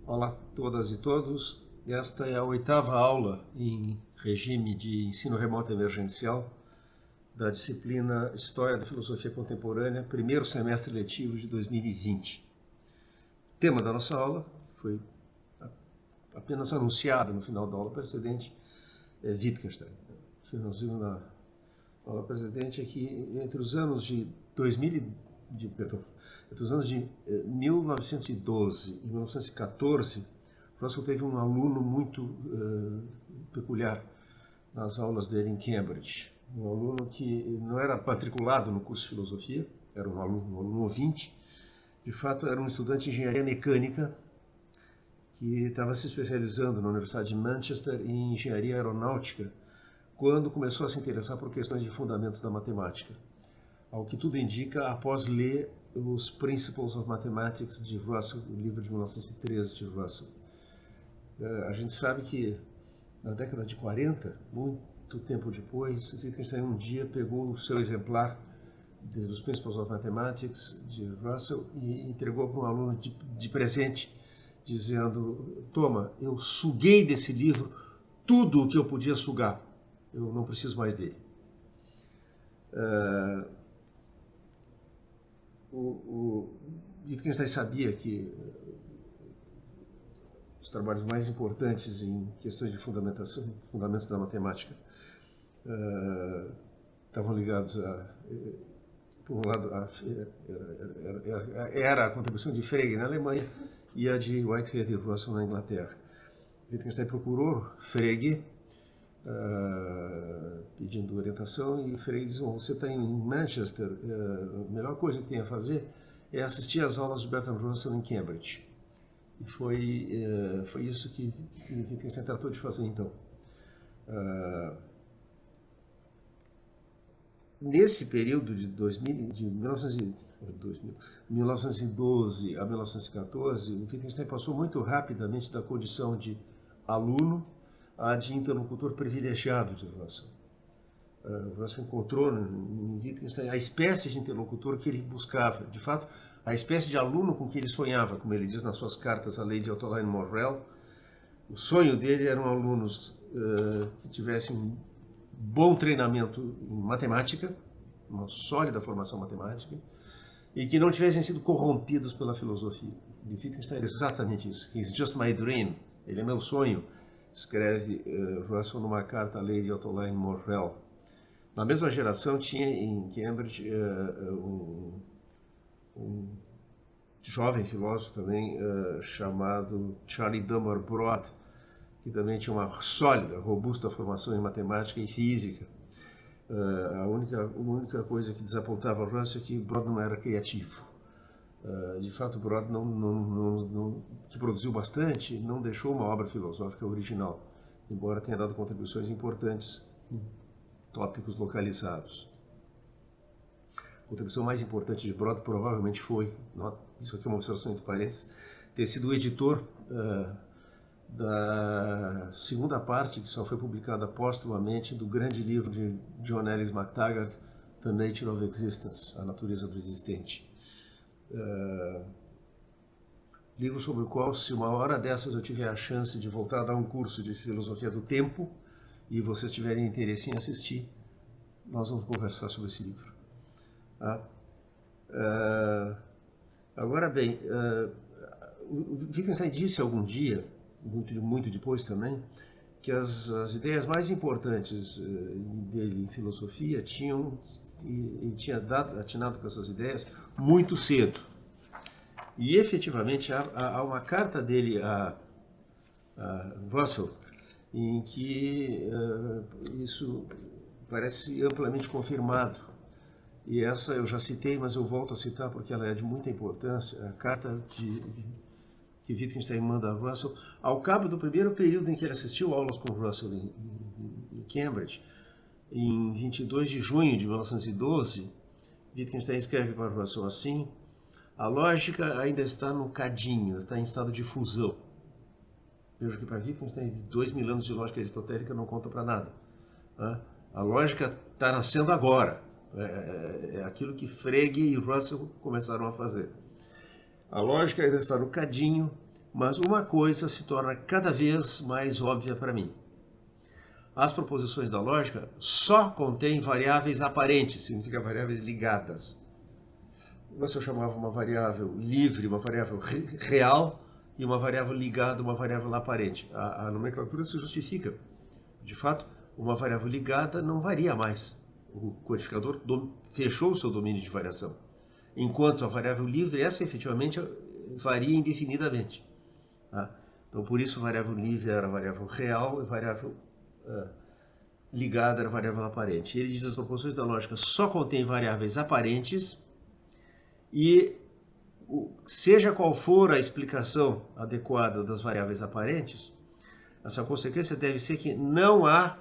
Olá a todas e todos. Esta é a 8ª aula em regime de ensino remoto emergencial da disciplina História da Filosofia Contemporânea, primeiro semestre letivo de 2020. O tema da nossa aula foi apenas anunciado no final da aula precedente, Wittgenstein. O finalzinho da aula precedente é que entre os anos de 1912 e 1914, Russell teve um aluno muito peculiar nas aulas dele em Cambridge. Um aluno que não era matriculado no curso de filosofia, era um aluno ouvinte. De fato, era um estudante de engenharia mecânica que estava se especializando na Universidade de Manchester em engenharia aeronáutica, quando começou a se interessar por questões de fundamentos da matemática. Ao que tudo indica, após ler os Principles of Mathematics de Russell, o livro de 1913 de Russell. A gente sabe que na década de 40, muito tempo depois, Wittgenstein um dia pegou o seu exemplar dos Principles of Mathematics de Russell e entregou para um aluno de presente, dizendo: toma, eu suguei desse livro tudo o que eu podia sugar, eu não preciso mais dele. O Wittgenstein sabia que os trabalhos mais importantes em questões de fundamentação, fundamentos da matemática, estavam ligados por um lado, era a contribuição de Frege na Alemanha e a de Whitehead e Russell na Inglaterra. Wittgenstein procurou Frege pedindo orientação, e Frege disse: você está em Manchester, a melhor coisa que tem a fazer é assistir às aulas de Bertrand Russell em Cambridge. E foi isso que Wittgenstein tratou de fazer, então. Nesse período de 1912 a 1914, o Wittgenstein passou muito rapidamente da condição de aluno a de interlocutor privilegiado de Russell. Russell encontrou em Wittgenstein a espécie de interlocutor que ele buscava. De fato, a espécie de aluno com que ele sonhava, como ele diz nas suas cartas à Lady Ottoline Morrell. O sonho dele eram alunos que tivessem bom treinamento em matemática, uma sólida formação matemática, e que não tivessem sido corrompidos pela filosofia. De Wittgenstein é exatamente isso. He's just my dream. Ele é meu sonho, escreve Russell numa carta à Lady Ottoline Morrell. Na mesma geração tinha em Cambridge um jovem filósofo também chamado Charlie Dummer Broad, que também tinha uma sólida, robusta formação em matemática e física. A única coisa que desapontava Russell é que Broad não era criativo. De fato, Broad, que produziu bastante, não deixou uma obra filosófica original, embora tenha dado contribuições importantes em tópicos localizados. A contribuição mais importante de Broad provavelmente foi, isso aqui é uma observação entre parênteses, ter sido o editor da segunda parte, que só foi publicada póstumamente, do grande livro de John Ellis MacTaggart, The Nature of Existence, A Natureza do Existente. Livro sobre o qual, se uma hora dessas eu tiver a chance de voltar a dar um curso de filosofia do tempo e vocês tiverem interesse em assistir, nós vamos conversar sobre esse livro. Agora bem, o Wittgenstein disse algum dia, muito depois também, que as ideias mais importantes dele em filosofia ele tinha atinado com essas ideias muito cedo. E efetivamente há uma carta dele a Russell em que isso parece amplamente confirmado. E essa eu já citei, mas eu volto a citar porque ela é de muita importância, a carta que Wittgenstein manda a Russell ao cabo do primeiro período em que ele assistiu aulas com Russell em Cambridge. Em 22 de junho de 1912, Wittgenstein escreve para Russell assim: a lógica ainda está no cadinho, está em estado de fusão. Veja que para Wittgenstein 2000 anos de lógica aristotélica não conta para nada. A lógica está nascendo agora. É aquilo que Frege e Russell começaram a fazer. A lógica ainda está no cadinho, mas uma coisa se torna cada vez mais óbvia para mim. As proposições da lógica só contêm variáveis aparentes, significa variáveis ligadas. Você chamava uma variável livre, uma variável real, e uma variável ligada, uma variável aparente. A nomenclatura se justifica. De fato, uma variável ligada não varia mais. O codificador fechou o seu domínio de variação. Enquanto a variável livre, essa efetivamente varia indefinidamente. Tá? Então, por isso, a variável livre era a variável real e a variável ligada era a variável aparente. Ele diz que as proposições da lógica só contêm variáveis aparentes e, seja qual for a explicação adequada das variáveis aparentes, essa consequência deve ser que não há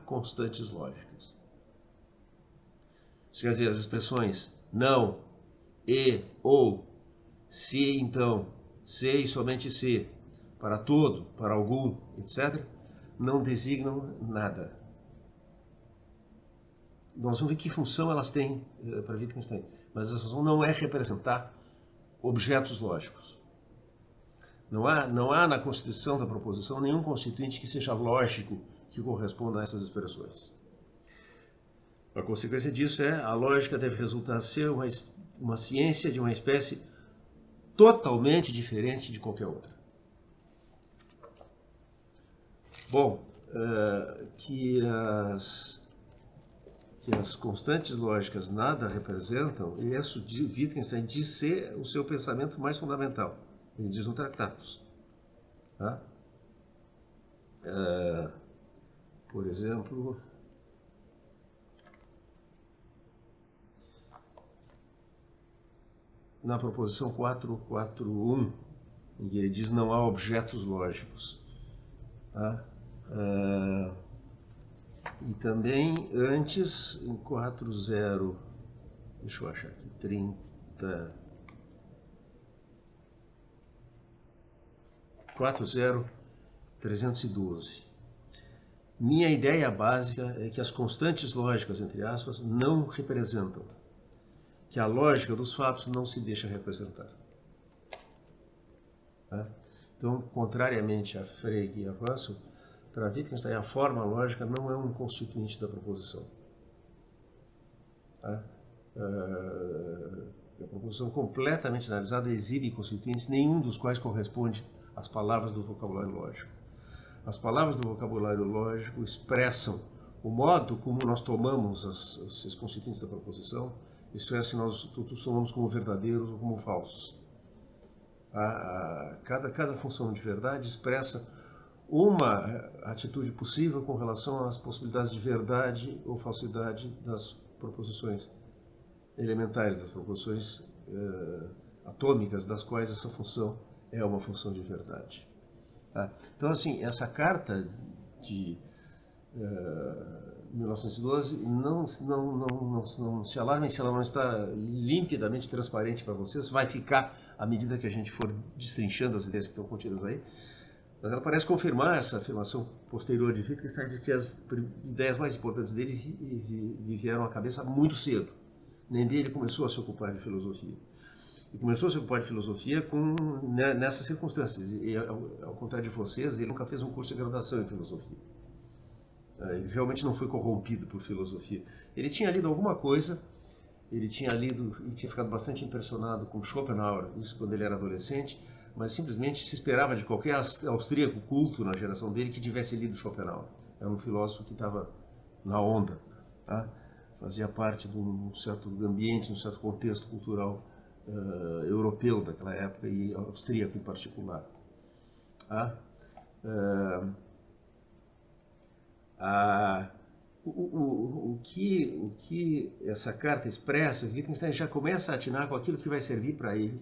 constantes lógicas. Isso quer dizer, as expressões não, e, ou, se, então, se e somente se, para todo, para algum, etc., não designam nada. Nós vamos ver que função elas têm para Wittgenstein, mas essa função não é representar objetos lógicos. Não há na constituição da proposição nenhum constituinte que seja lógico que corresponda a essas expressões. A consequência disso é a lógica deve resultar ser uma ciência de uma espécie totalmente diferente de qualquer outra. Bom, que as constantes lógicas nada representam, e isso Wittgenstein diz ser o seu pensamento mais fundamental. Ele diz no Tractatus. Tá? Por exemplo, na proposição 441, em que ele diz não há objetos lógicos. Tá? E também antes, em 40, deixa eu achar aqui, 40312. Minha ideia básica é que as constantes lógicas, entre aspas, não representam, que a lógica dos fatos não se deixa representar. Tá? Então, contrariamente a Frege e a Russell, para Wittgenstein a forma lógica não é um constituinte da proposição. Tá? A proposição completamente analisada exibe constituintes, nenhum dos quais corresponde às palavras do vocabulário lógico. As palavras do vocabulário lógico expressam o modo como nós tomamos esses constituintes da proposição, isso é, se nós os tomamos como verdadeiros ou como falsos. Cada função de verdade expressa uma atitude possível com relação às possibilidades de verdade ou falsidade das proposições elementares, das proposições atômicas, das quais essa função é uma função de verdade. Tá? Então, assim, essa carta de 1912, não se alarmem se ela não está limpidamente transparente para vocês, vai ficar à medida que a gente for destrinchando as ideias que estão contidas aí, mas ela parece confirmar essa afirmação posterior de Wittgenstein de que as ideias mais importantes dele lhe vieram à cabeça muito cedo. Nem dele começou a se ocupar de filosofia. E começou a se ocupar de filosofia nessas circunstâncias. E, ao contrário de vocês, ele nunca fez um curso de graduação em filosofia. Ele realmente não foi corrompido por filosofia. Ele tinha lido alguma coisa, ele tinha ficado bastante impressionado com Schopenhauer, isso quando ele era adolescente, mas simplesmente se esperava de qualquer austríaco culto na geração dele que tivesse lido Schopenhauer. Era um filósofo que estava na onda, tá? Fazia parte de um certo ambiente, de um certo contexto cultural europeu daquela época e austríaco em particular. Tá? O que essa carta expressa, Wittgenstein já começa a atinar com aquilo que vai servir para ele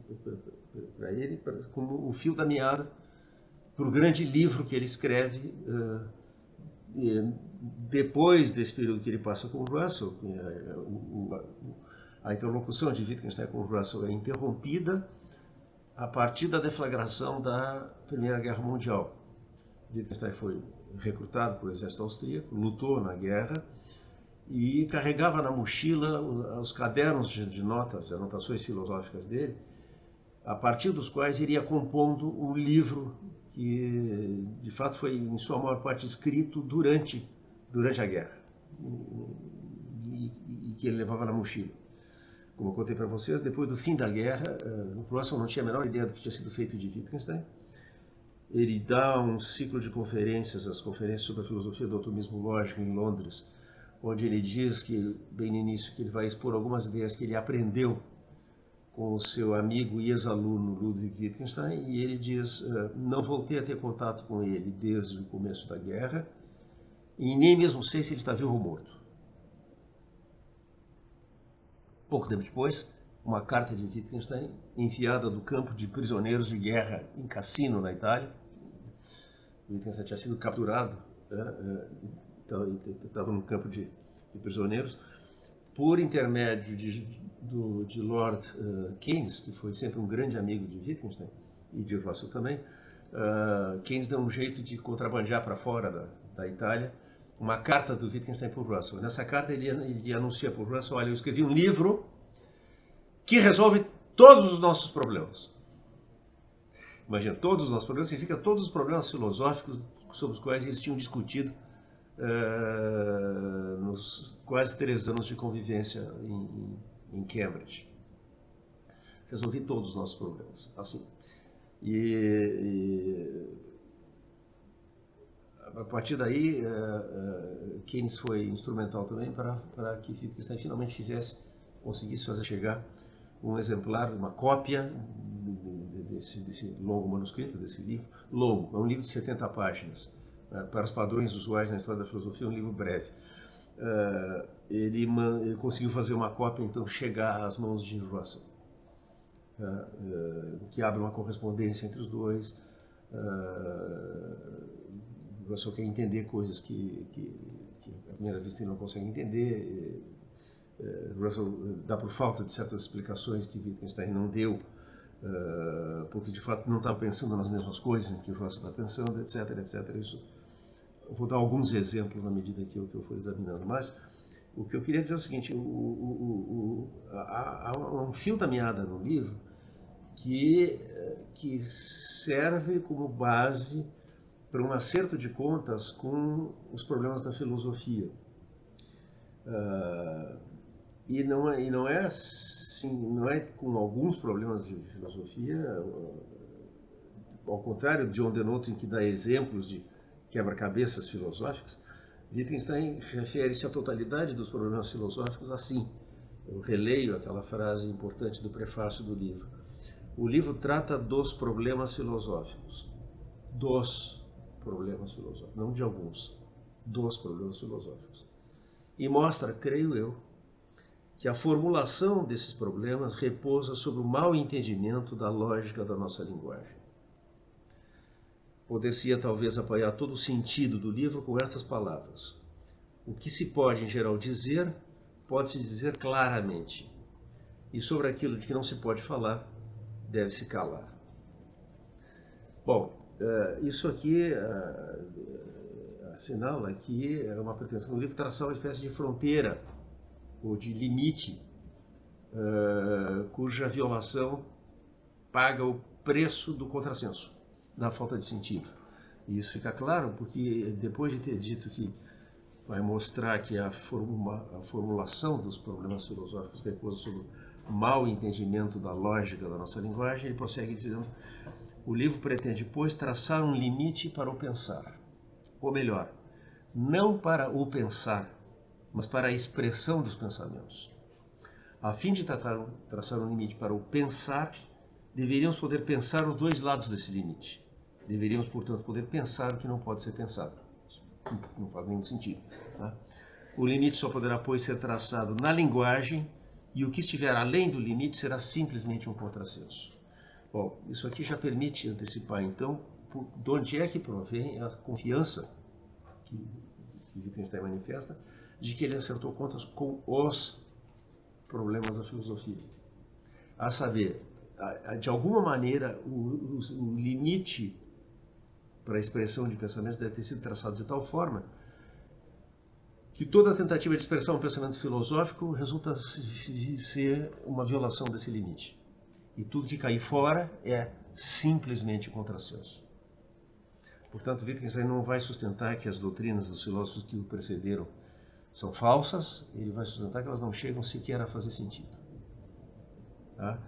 como o fio da meada para o grande livro que ele escreve depois desse período que ele passa com o Russell. A interlocução de Wittgenstein com o Russell é interrompida a partir da deflagração da Primeira Guerra Mundial. Wittgenstein foi recrutado pelo exército austríaco, lutou na guerra e carregava na mochila os cadernos de notas, de anotações filosóficas dele, a partir dos quais iria compondo um livro que, de fato, foi, em sua maior parte, escrito durante a guerra, e que ele levava na mochila. Como eu contei para vocês, depois do fim da guerra, o Russell não tinha a menor ideia do que tinha sido feito de Wittgenstein. Ele dá um ciclo de conferências, as conferências sobre a filosofia do atomismo lógico em Londres, onde ele diz que, bem no início, que ele vai expor algumas ideias que ele aprendeu com o seu amigo e ex-aluno Ludwig Wittgenstein, e ele diz, não voltei a ter contato com ele desde o começo da guerra, e nem mesmo sei se ele está vivo ou morto. Pouco tempo depois, uma carta de Wittgenstein, enviada do campo de prisioneiros de guerra em Cassino, na Itália. Wittgenstein tinha sido capturado, estava no campo de prisioneiros, por intermédio de Lord Keynes, que foi sempre um grande amigo de Wittgenstein, e de Russell também. Keynes deu um jeito de contrabandear para fora da Itália uma carta do Wittgenstein para o Russell. Nessa carta ele anuncia para o Russell: olha, eu escrevi um livro que resolve todos os nossos problemas. Imagina, todos os nossos problemas significa todos os problemas filosóficos sobre os quais eles tinham discutido nos quase 3 anos de convivência em Cambridge. Resolvi todos os nossos problemas, assim. A partir daí, Keynes foi instrumental também para que Wittgenstein finalmente conseguisse fazer chegar um exemplar, uma cópia desse longo manuscrito, desse livro. Longo, é um livro de 70 páginas. Para os padrões usuais na história da filosofia, é um livro breve. Ele conseguiu fazer uma cópia, então, chegar às mãos de Russell, que abre uma correspondência entre os dois. Russell quer entender coisas que à primeira vista ele não consegue entender. Russell dá por falta de certas explicações que Wittgenstein não deu, porque de fato não estava pensando nas mesmas coisas em que Russell está pensando, etc, etc. Isso, eu vou dar alguns exemplos na medida que eu for examinando, mas o que eu queria dizer é o seguinte: há um fio da meada no livro que serve como base para um acerto de contas com os problemas da filosofia. E não é assim, não é com alguns problemas de filosofia, ao contrário de John Denotin, que dá exemplos de quebra-cabeças filosóficos. Wittgenstein refere-se à totalidade dos problemas filosóficos assim. Eu releio aquela frase importante do prefácio do livro. O livro trata dos problemas filosóficos. Dos problemas filosóficos, não de alguns. Dos problemas filosóficos. E mostra, creio eu, que a formulação desses problemas repousa sobre o mau entendimento da lógica da nossa linguagem. Poder-se-ia talvez apoiar todo o sentido do livro com estas palavras: o que se pode em geral dizer, pode-se dizer claramente, e sobre aquilo de que não se pode falar, deve-se calar. Bom, isso aqui assinala que é uma pretensão do livro traçar uma espécie de fronteira ou de limite cuja violação paga o preço do contrassenso, da falta de sentido. E isso fica claro porque, depois de ter dito que vai mostrar que a formulação dos problemas filosóficos repousa sobre o mau entendimento da lógica da nossa linguagem, ele prossegue dizendo: o livro pretende, pois, traçar um limite para o pensar. Ou melhor, não para o pensar, mas para a expressão dos pensamentos. A fim de traçar um limite para o pensar, deveríamos poder pensar os dois lados desse limite. Deveríamos, portanto, poder pensar o que não pode ser pensado. Isso não faz nenhum sentido. Tá? O limite só poderá, pois, ser traçado na linguagem, e o que estiver além do limite será simplesmente um contrassenso. Bom, isso aqui já permite antecipar, então, de onde é que provém a confiança que Wittgenstein manifesta de que ele acertou contas com os problemas da filosofia. A saber, de alguma maneira, o limite para a expressão de pensamentos deve ter sido traçado de tal forma que toda tentativa de expressar um pensamento filosófico resulta ser uma violação desse limite. E tudo que cair fora é simplesmente contrassenso. Portanto, Wittgenstein não vai sustentar que as doutrinas dos filósofos que o precederam são falsas, ele vai sustentar que elas não chegam sequer a fazer sentido. Tá?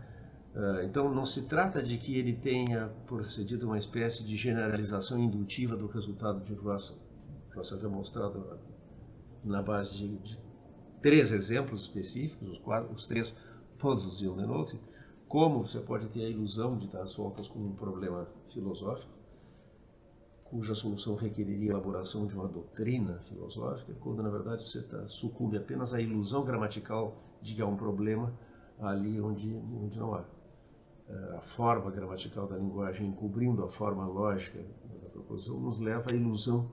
Então, não se trata de que ele tenha procedido a uma espécie de generalização indutiva do resultado de Russell. Russell havia mostrado na base de 3 exemplos específicos, os 3 puzzles de Denote, como você pode ter a ilusão de dar as voltas com um problema filosófico, cuja solução requeriria a elaboração de uma doutrina filosófica, quando na verdade você sucumbe apenas à ilusão gramatical de que há um problema ali onde não há. A forma gramatical da linguagem encobrindo a forma lógica da proposição nos leva à ilusão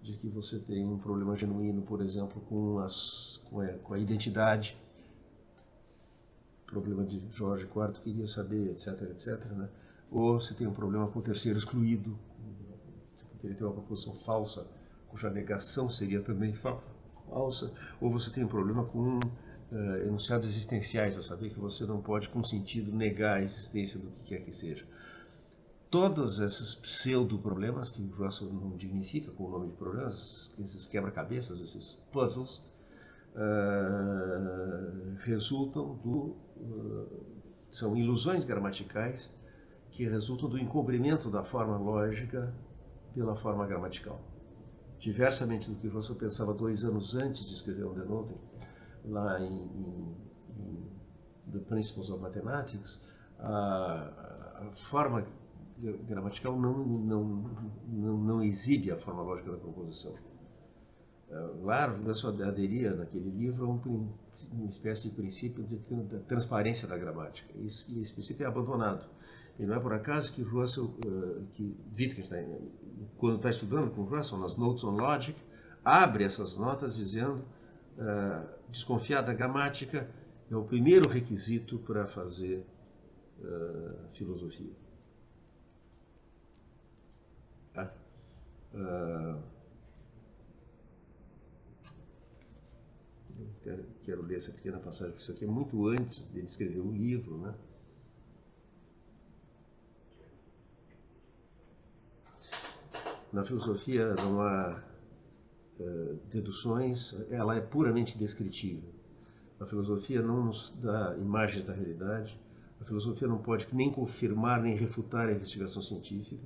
de que você tem um problema genuíno, por exemplo, com a identidade, problema de Jorge IV queria saber, etc, etc, né? Ou se tem um problema com o terceiro excluído, ele tem uma proposição falsa, cuja negação seria também falsa, ou você tem um problema com enunciados existenciais, a saber que você não pode, com sentido, negar a existência do que quer que seja. Todos esses pseudo-problemas, que Russell não dignifica com o nome de problemas, esses quebra-cabeças, esses puzzles, resultam são ilusões gramaticais que resultam do encobrimento da forma lógica pela forma gramatical. Diversamente do que Russell pensava 2 anos antes de escrever um Denote, lá em The Principles of Mathematics, a forma gramatical não exibe a forma lógica da proposição. Lá, Russell aderia naquele livro a uma espécie de princípio da transparência da gramática. Esse princípio é abandonado. E não é por acaso que que Wittgenstein, quando está estudando com Russell nas Notes on Logic, abre essas notas dizendo desconfiar da gramática é o primeiro requisito para fazer filosofia. Tá? Quero ler essa pequena passagem, porque isso aqui é muito antes dele escrever um livro, né? Na filosofia não há deduções, ela é puramente descritiva. A filosofia não nos dá imagens da realidade, a filosofia não pode nem confirmar nem refutar a investigação científica.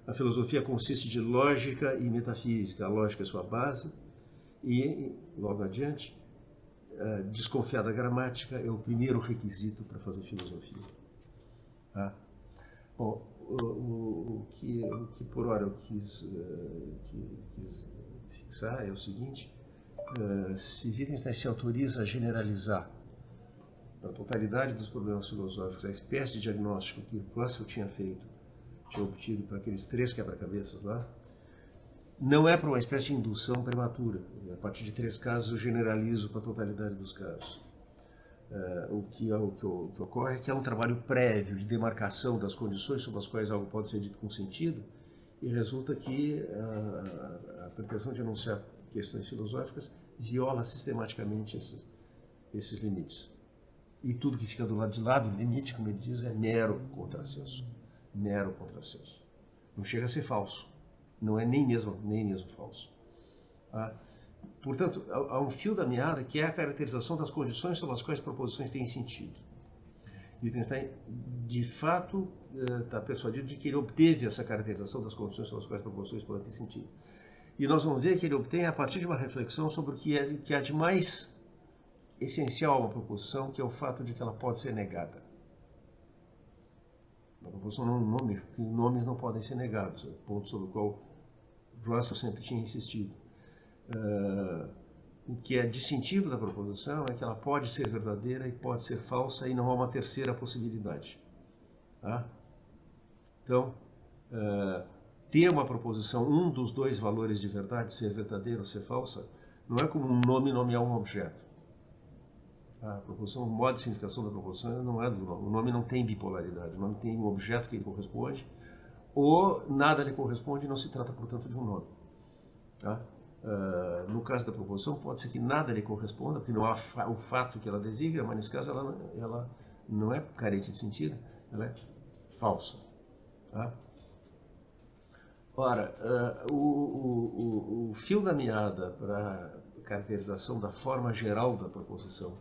A filosofia consiste de lógica e metafísica, a lógica é sua base, e, logo adiante, desconfiar da gramática é o primeiro requisito para fazer filosofia. Tá? Bom, o que por hora eu quis fixar é o seguinte: se Wittgenstein se autoriza a generalizar na totalidade dos problemas filosóficos a espécie de diagnóstico que Russell tinha obtido para aqueles 3 quebra-cabeças lá, não é para uma espécie de indução prematura. A partir de 3 casos eu generalizo para a totalidade dos casos. O que ocorre é que há um trabalho prévio de demarcação das condições sob as quais algo pode ser dito com sentido, e resulta que a pretensão de enunciar questões filosóficas viola sistematicamente esses limites. E tudo que fica do lado de lá do limite, como ele diz, é mero contrassenso. Mero contrassenso. Não chega a ser falso. Não é nem mesmo falso. Portanto, há um fio da meada que é a caracterização das condições sob as quais proposições têm sentido. Wittgenstein, de fato, está persuadido de que ele obteve essa caracterização das condições sob as quais proposições podem ter sentido. E nós vamos ver que ele obtém a partir de uma reflexão sobre o que há de mais essencial a uma proposição, que é o fato de que ela pode ser negada. A proposição não é um nome, porque nomes não podem ser negados, é o ponto sobre o qual Russell sempre tinha insistido. O que é distintivo da proposição é que ela pode ser verdadeira e pode ser falsa, e não há uma terceira possibilidade. Tá? Então, ter uma proposição, um dos 2 valores de verdade, ser verdadeira ou ser falsa, não é como um nome nomear um objeto. A proposição, o modo de significação da proposição não é do nome. O nome não tem bipolaridade, o nome tem um objeto que lhe corresponde, ou nada lhe corresponde e não se trata, portanto, de um nome. Tá? No caso da proposição, pode ser que nada lhe corresponda, porque não há o fato que ela designa, mas nesse caso ela não é carente de sentido, ela é falsa. Tá? Ora, o fio da meada para a caracterização da forma geral da proposição,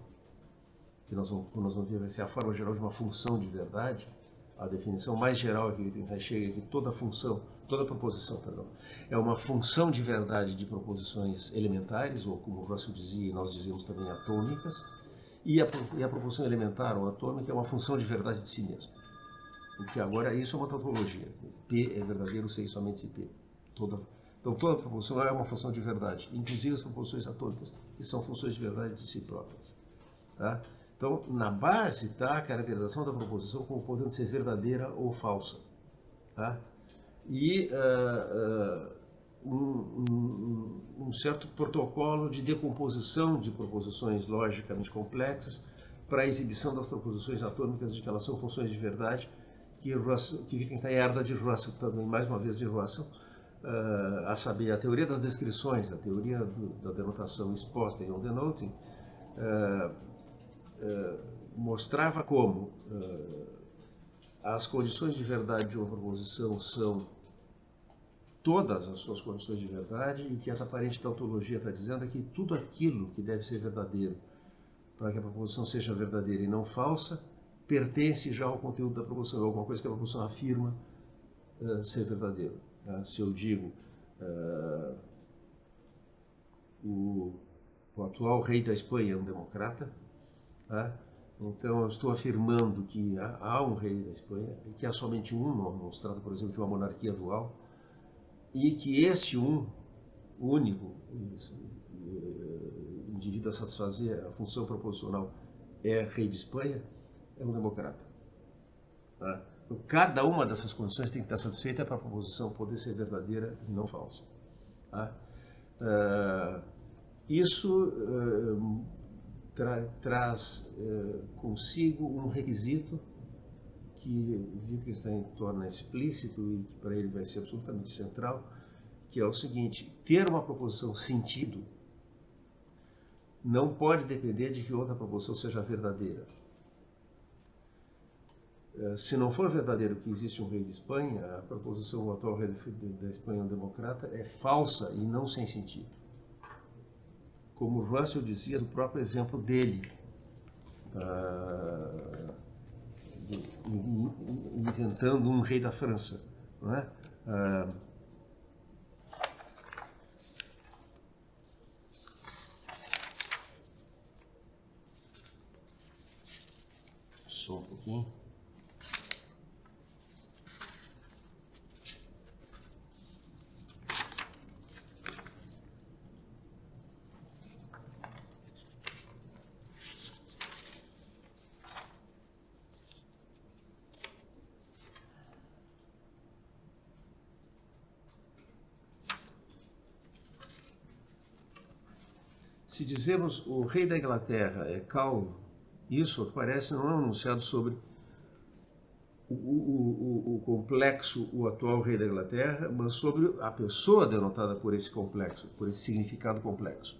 que nós vamos ver vai ser a forma geral de uma função de verdade, a definição mais geral é que Wittgenstein chega, que toda função, toda proposição, perdão, é uma função de verdade de proposições elementares, ou como Russell dizia, e nós dizemos também atômicas, e a proposição elementar ou atômica é uma função de verdade de si mesma. Porque agora isso é uma tautologia. P é verdadeiro sem somente se P. Então toda proposição é uma função de verdade, inclusive as proposições atômicas, que são funções de verdade de si próprias. Tá? Então, na base está a caracterização da proposição como podendo ser verdadeira ou falsa. Tá? E um certo protocolo de decomposição de proposições logicamente complexas para a exibição das proposições atômicas de que elas são funções de verdade, que Wittgenstein herda de Russell também, mais uma vez de Russell, a saber, a teoria das descrições, a teoria da denotação exposta em on denoting, mostrava como as condições de verdade de uma proposição são todas as suas condições de verdade, e que essa aparente tautologia está dizendo é que tudo aquilo que deve ser verdadeiro para que a proposição seja verdadeira e não falsa pertence já ao conteúdo da proposição, alguma coisa que a proposição afirma ser verdadeiro. Tá? Se eu digo o atual rei da Espanha é um democrata, tá? Então eu estou afirmando que há um rei da Espanha, e que há somente um, não se trata, por exemplo, de uma monarquia dual, e que este único indivíduo a satisfazer a função proposicional é rei de Espanha, é um democrata. Tá? Então, cada uma dessas condições tem que estar satisfeita para a proposição poder ser verdadeira e não falsa. Tá? Isso traz consigo um requisito que Wittgenstein torna explícito e que para ele vai ser absolutamente central, que é o seguinte: ter uma proposição sentido não pode depender de que outra proposição seja verdadeira. Se não for verdadeiro que existe um rei de Espanha, a proposição o atual rei da Espanha é um democrata é falsa e não sem sentido. Como Russell dizia do próprio exemplo dele, inventando um rei da França. Não é? Só um pouquinho. Se dizemos o rei da Inglaterra é calvo, isso parece não é um enunciado sobre o complexo, o atual rei da Inglaterra, mas sobre a pessoa denotada por esse complexo, por esse significado complexo,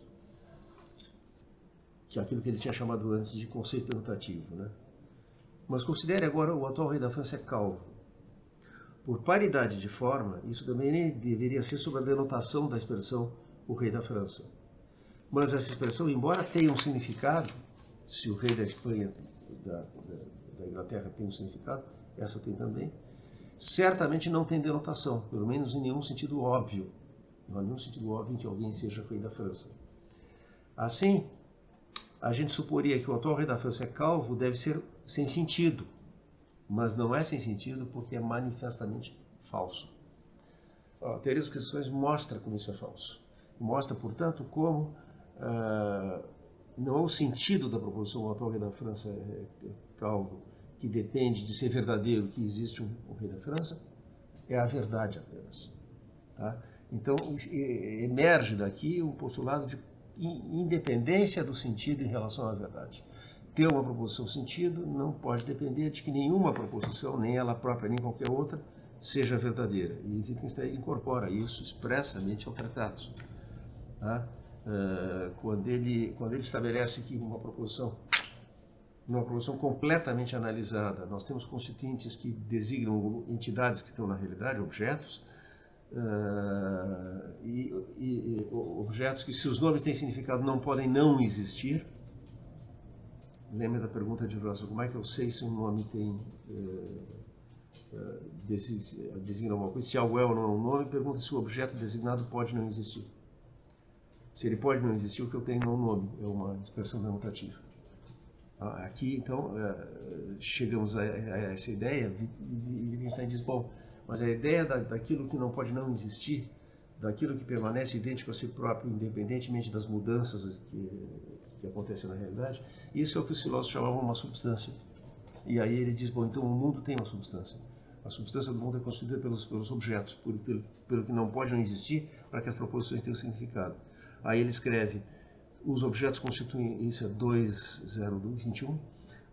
que é aquilo que ele tinha chamado antes de conceito denotativo, né? Mas considere agora o atual rei da França é calvo. Por paridade de forma, isso também deveria ser sobre a denotação da expressão o rei da França. Mas essa expressão, embora tenha um significado, se o rei da Espanha, da Inglaterra tem um significado, essa tem também, certamente não tem denotação, pelo menos em nenhum sentido óbvio. Não há nenhum sentido óbvio em que alguém seja rei da França. Assim, a gente suporia que o atual rei da França é calvo deve ser sem sentido, mas não é sem sentido porque é manifestamente falso. A teoria das questões mostra como isso é falso. Mostra, portanto, como não é o sentido da proposição o atual rei da França é calvo, que depende de ser verdadeiro que existe um rei da França, é a verdade apenas. Tá? Então, emerge daqui um postulado de independência do sentido em relação à verdade. Ter uma proposição sentido não pode depender de que nenhuma proposição, nem ela própria, nem qualquer outra, seja verdadeira. E Wittgenstein incorpora isso expressamente ao tratado. Tá? Quando ele estabelece que uma proposição numa proposição completamente analisada, nós temos constituintes que designam entidades que estão na realidade, objetos, e objetos que, se os nomes têm significado, não podem não existir. Lembra da pergunta de Russell, como é que eu sei se um nome tem designa alguma coisa? Se algo é ou não é um nome, pergunta se o objeto designado pode não existir. Se ele pode não existir, o que eu tenho não é um nome, é uma expressão denotativa. Aqui, então, chegamos a essa ideia, e Wittgenstein diz, bom, mas a ideia daquilo que não pode não existir, daquilo que permanece idêntico a si próprio, independentemente das mudanças que acontecem na realidade, isso é o que os filósofos chamavam uma substância. E aí ele diz, bom, então o mundo tem uma substância. A substância do mundo é constituída pelos objetos, pelo que não pode não existir, para que as proposições tenham significado. Aí ele escreve, os objetos constituem, isso é 2.0.21,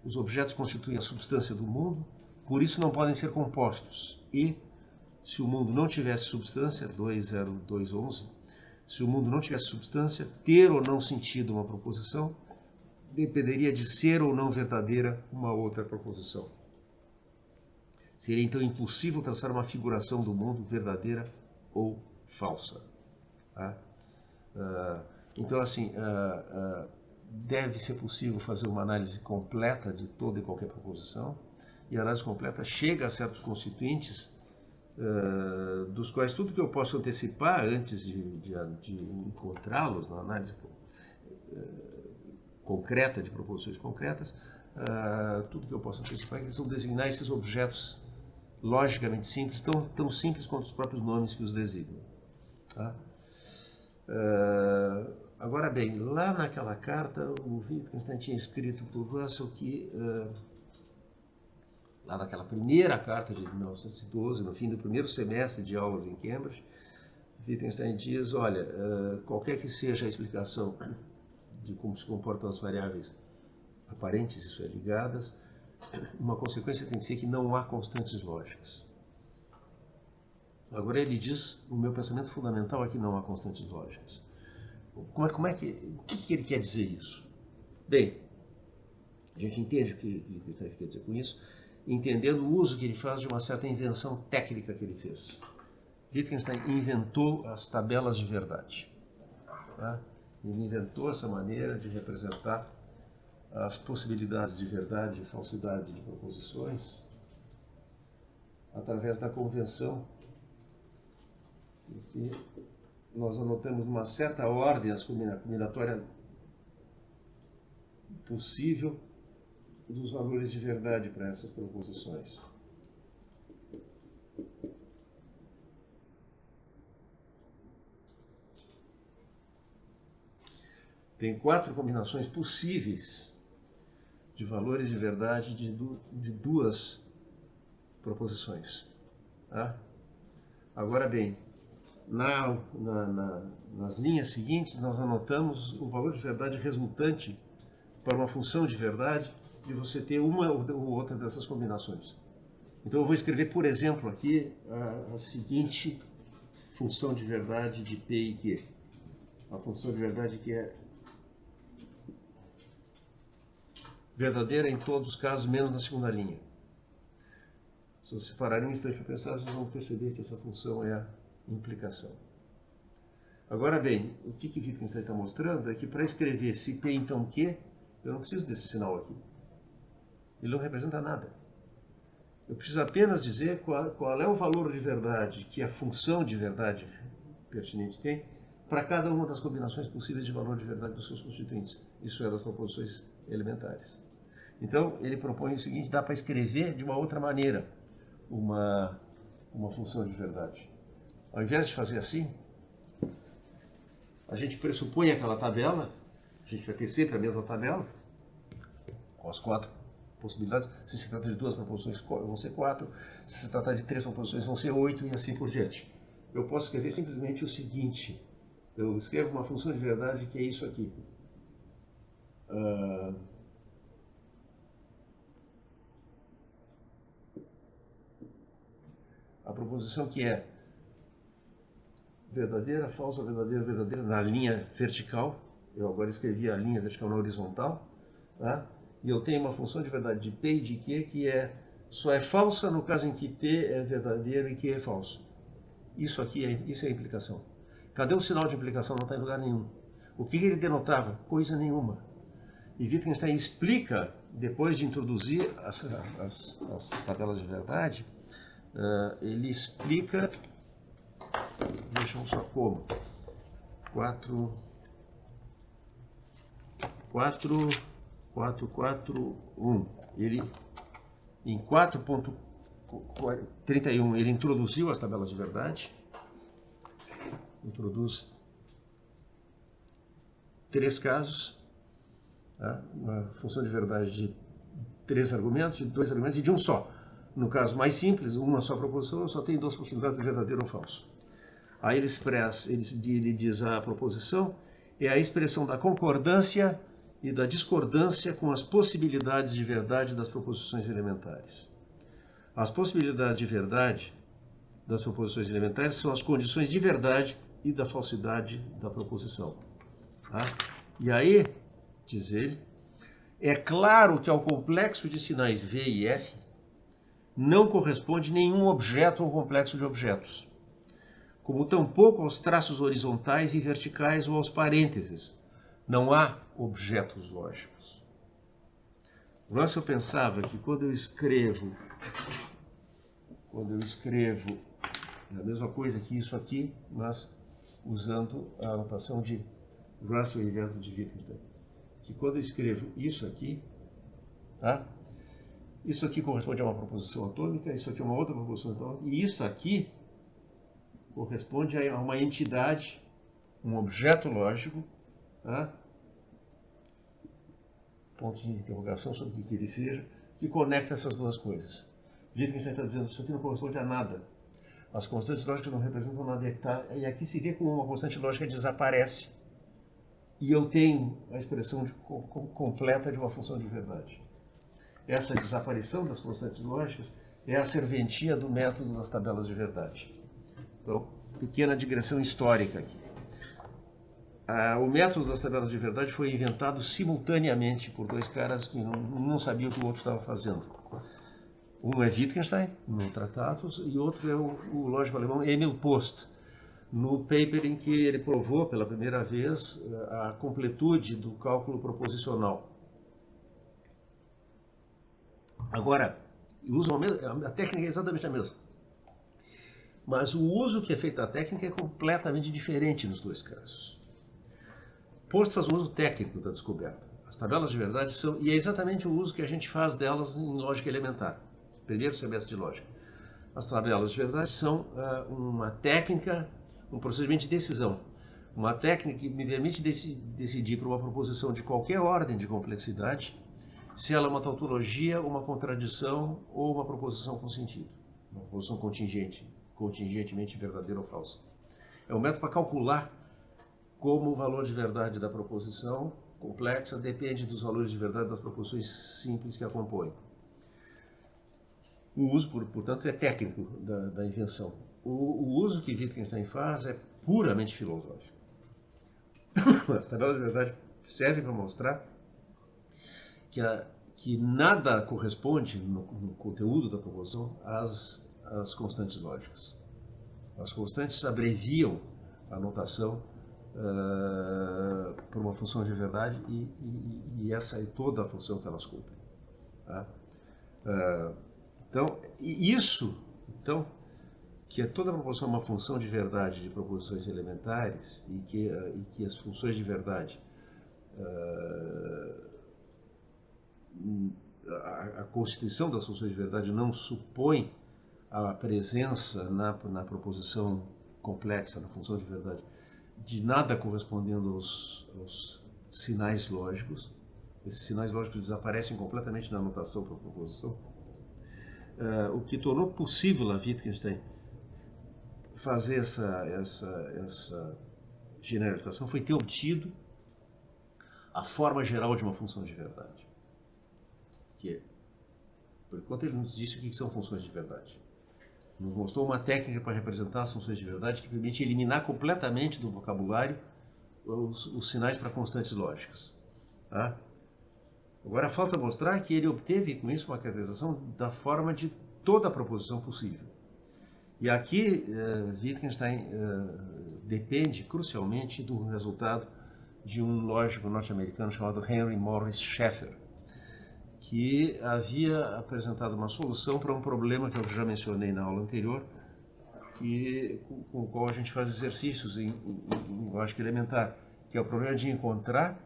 os objetos constituem a substância do mundo, por isso não podem ser compostos. E, se o mundo não tivesse substância, 2.0.2.11, se o mundo não tivesse substância, ter ou não sentido uma proposição, dependeria de ser ou não verdadeira uma outra proposição. Seria então impossível traçar uma figuração do mundo verdadeira ou falsa. Tá? Então, assim, deve ser possível fazer uma análise completa de toda e qualquer proposição, e a análise completa chega a certos constituintes, dos quais tudo que eu posso antecipar antes de encontrá-los na análise concreta de proposições concretas, tudo que eu posso antecipar é que eles vão designar esses objetos logicamente simples, tão simples quanto os próprios nomes que os designam. Tá? Agora bem, lá naquela carta, o Wittgenstein tinha escrito para o Russell que, lá naquela primeira carta de 1912, no fim do primeiro semestre de aulas em Cambridge, Wittgenstein diz, olha, qualquer que seja a explicação de como se comportam as variáveis aparentes, isso é, ligadas, uma consequência tem que ser que não há constantes lógicas. Agora ele diz, o meu pensamento fundamental é que não há constantes lógicas. O que ele quer dizer isso? Bem, a gente entende o que Wittgenstein quer dizer com isso, entendendo o uso que ele faz de uma certa invenção técnica que ele fez. Wittgenstein inventou as tabelas de verdade. Tá? Ele inventou essa maneira de representar as possibilidades de verdade e falsidade de proposições através da convenção que nós anotamos uma certa ordem a combinatória possível dos valores de verdade para essas proposições. Tem 4 combinações possíveis de valores de verdade de duas proposições. Tá? Agora bem, nas linhas seguintes nós anotamos o valor de verdade resultante para uma função de verdade de você ter uma ou outra dessas combinações. Então eu vou escrever, por exemplo, aqui a seguinte função de verdade de P e Q. A função de verdade que é verdadeira em todos os casos, menos na segunda linha. Se vocês pararem um instante para pensar, vocês vão perceber que essa função é a implicação. Agora bem, o que Wittgenstein está mostrando é que para escrever se P então Q, eu não preciso desse sinal aqui. Ele não representa nada. Eu preciso apenas dizer qual é o valor de verdade que a função de verdade pertinente tem para cada uma das combinações possíveis de valor de verdade dos seus constituintes. Isso é, das proposições elementares. Então, ele propõe o seguinte, dá para escrever de uma outra maneira uma função de verdade. Ao invés de fazer assim, a gente pressupõe aquela tabela, a gente vai ter sempre a mesma tabela, com as 4 possibilidades. Se se trata de 2 proposições, vão ser 4. Se se trata de 3 proposições, vão ser 8 e assim por diante. Eu posso escrever simplesmente o seguinte, eu escrevo uma função de verdade que é isso aqui. A proposição que é verdadeira, falsa, verdadeira, verdadeira, na linha vertical. Eu agora escrevi a linha vertical na horizontal. Tá? e eu tenho uma função de verdade de P e de Q que só é falsa no caso em que P é verdadeiro e Q é falso. Isso é a implicação. Cadê o sinal de implicação? Não está em lugar nenhum. O que ele denotava? Coisa nenhuma. E Wittgenstein explica, depois de introduzir as tabelas de verdade, ele explica, vejam só como, 4, 1. Ele, em 4.31, ele introduziu as tabelas de verdade, introduz 3 casos, tá? Uma função de verdade de 3 argumentos, de 2 argumentos e de um só. No caso mais simples, uma só proposição, eu só tenho 2 possibilidades de verdadeiro ou falso. Aí ele expressa, ele diz a proposição é a expressão da concordância e da discordância com as possibilidades de verdade das proposições elementares. As possibilidades de verdade das proposições elementares são as condições de verdade e da falsidade da proposição. Tá? E aí, diz ele, é claro que ao complexo de sinais V e F não corresponde nenhum objeto ou complexo de objetos, como tampouco aos traços horizontais e verticais ou aos parênteses. Não há objetos lógicos. Russell pensava que quando eu escrevo a mesma coisa que isso aqui, mas usando a notação de Russell em vez de Wittgenstein, que quando eu escrevo isso aqui, tá? Isso aqui corresponde a uma proposição atômica, isso aqui é uma outra proposição atômica, e isso aqui corresponde a uma entidade, um objeto lógico, tá? Ponto de interrogação sobre o que ele seja, que conecta essas duas coisas. Wittgenstein está dizendo que isso aqui não corresponde a nada. As constantes lógicas não representam nada. E aqui se vê como uma constante lógica desaparece. E eu tenho a expressão completa de uma função de verdade. Essa desaparição das constantes lógicas é a serventia do método das tabelas de verdade. Então, pequena digressão histórica aqui. O método das tabelas de verdade foi inventado simultaneamente por 2 caras que não sabiam o que o outro estava fazendo. Um é Wittgenstein, no Tratatus, e outro é o lógico alemão Emil Post, no paper em que ele provou pela primeira vez a completude do cálculo proposicional. Agora, a técnica é exatamente a mesma. Mas o uso que é feito da técnica é completamente diferente nos 2 casos. Post faz um uso técnico da descoberta. As tabelas de verdade são, e é exatamente o uso que a gente faz delas em lógica elementar, primeiro semestre de lógica. As tabelas de verdade são uma técnica, um procedimento de decisão. Uma técnica que me permite decidir por uma proposição de qualquer ordem de complexidade, se ela é uma tautologia, uma contradição ou uma proposição com sentido. Uma proposição contingentemente verdadeira ou falsa. É um método para calcular como o valor de verdade da proposição complexa depende dos valores de verdade das proposições simples que a compõem. O uso, portanto, é técnico da invenção. O uso que Wittgenstein faz é puramente filosófico. As tabelas de verdade servem para mostrar que nada corresponde no conteúdo da proposição às constantes lógicas. As constantes abreviam a notação por uma função de verdade e essa é toda a função que elas cumprem. Tá? Então, que é toda a proposição uma função de verdade de proposições elementares e que as funções de verdade, a constituição das funções de verdade não supõe a presença na proposição complexa, na função de verdade, de nada correspondendo aos sinais lógicos. Esses sinais lógicos desaparecem completamente na notação para a proposição. O que tornou possível a Wittgenstein fazer essa generalização foi ter obtido a forma geral de uma função de verdade. Por enquanto ele nos disse o que são funções de verdade. Nos mostrou uma técnica para representar as funções de verdade que permite eliminar completamente do vocabulário os sinais para constantes lógicas. Tá? Agora falta mostrar que ele obteve com isso uma caracterização da forma de toda a proposição possível. E aqui Wittgenstein depende crucialmente do resultado de um lógico norte-americano chamado Henry Morris Schaeffer, que havia apresentado uma solução para um problema que eu já mencionei na aula anterior, com o qual a gente faz exercícios em lógica elementar, que é o problema de encontrar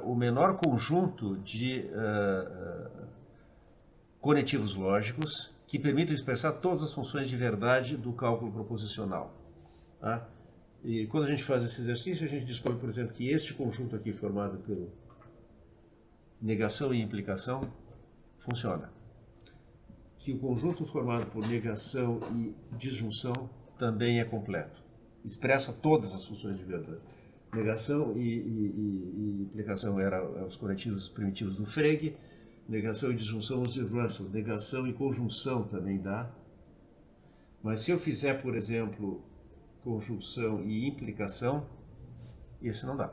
o menor conjunto de conectivos lógicos que permitam expressar todas as funções de verdade do cálculo proposicional. Tá? E quando a gente faz esse exercício, a gente descobre, por exemplo, que este conjunto aqui formado pelo negação e implicação funciona. Que o conjunto formado por negação e disjunção também é completo. Expressa todas as funções de verdade. Negação e implicação eram os conectivos primitivos do Frege, negação e disjunção os de Russell, negação e conjunção também dá. Mas se eu fizer, por exemplo, conjunção e implicação, esse não dá.